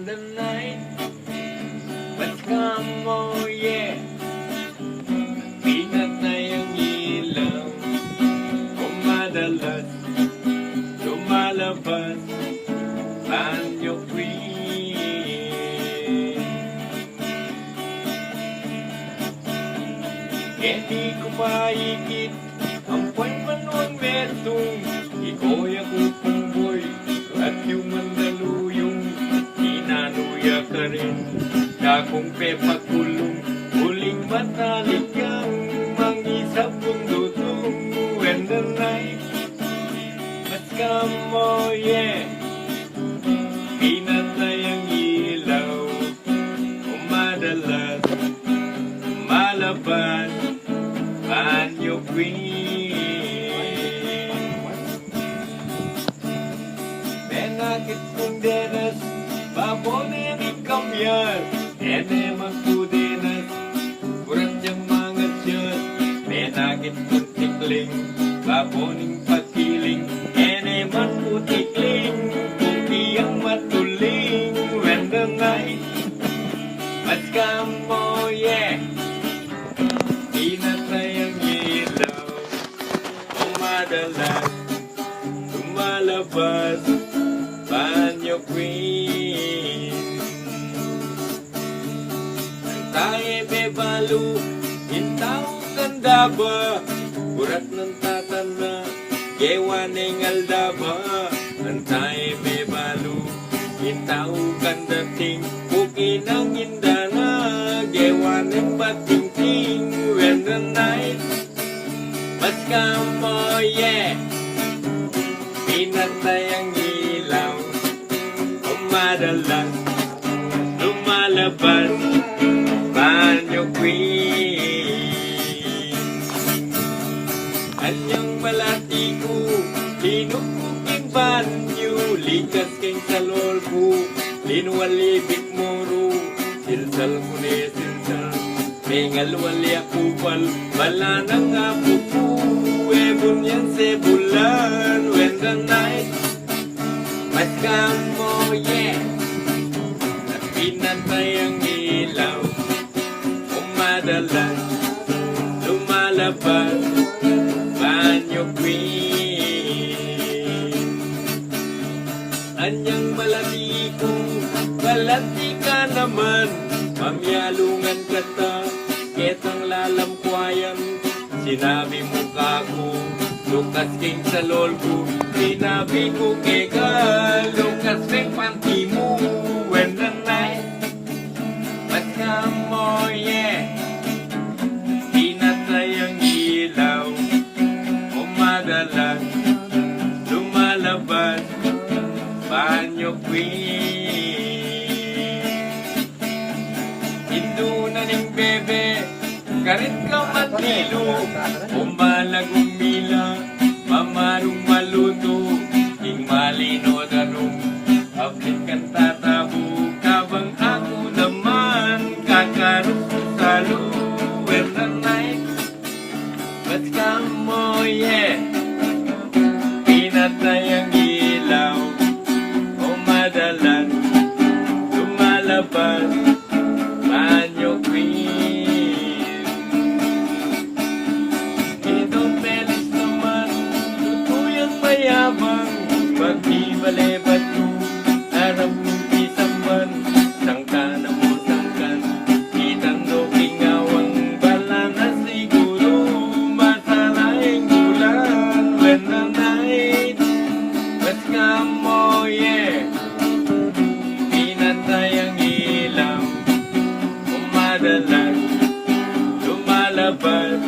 the night must come, oh yeah. Pinatay ang ilaw, kung madalas lumalabas banyo queen. Hindi ko maikit ang pagmanuang metong iko'y ako pungboy at yung mandaluyong inanuya ka rin kakong pepakulong huling matalik kang mangisa pundutong when the night must come, oh yeah. Pinatay ang ilaw kung madalas malabas banyo queen. Menakit kong denas babonin ikamyar ene magpudenas kurat yang mga tiyat. Menakit kong tikling baboning pakiling ene magputikling kung iyang matuling when the night must come, oh yeah. Pinatay ang ilaw kung madalas lumalabas banyo queen. Ang tae bebalo hintaw ganda ba kurat ng tatana gewaning aldaba. Ang tae bebalo hintaw ganda ting bukinang indana gewaning bating-ting when the night must come, oh yeah. Pinatay ang ilaw kung madalas lumalabas banyo queen. Anyang malati ko linukuking banyo likas king salol ko linualibik moro silsal ko ni silsal mengal wali akupal bala nang apupu ebon yan se bulan when the night must come, oh yeah. Pinatay ang ilaw kung madalas lumalabas banyo queen. Anyang malati ko balati ka naman mamyalungan ka ta ketang lalamkwayan sinabi mo ka ko lukas king sa lol ko sinabi ko keka lukas king panty mo when the night must come, oh yeah. Pinatay ang ilaw kung madalas lumalabas banyo queen. Hindu na ning bebe karit ka matilo umbalag umila mamarong maluto ing malino danong ablik kan tatabu kabang ako naman kakarong salo when the night must come, oh yeah. Pinatay ang ilaw kung madalas lumalabas banyo queen. Itong pelis naman tutuyang mayabang pag di balebat ko harap kong isamban sangka na mo sangkan kitang doking awang bala na siguro masalaing bulan when the night must come, oh yeah. Pinatay ang ilaw kung madalas lumalabas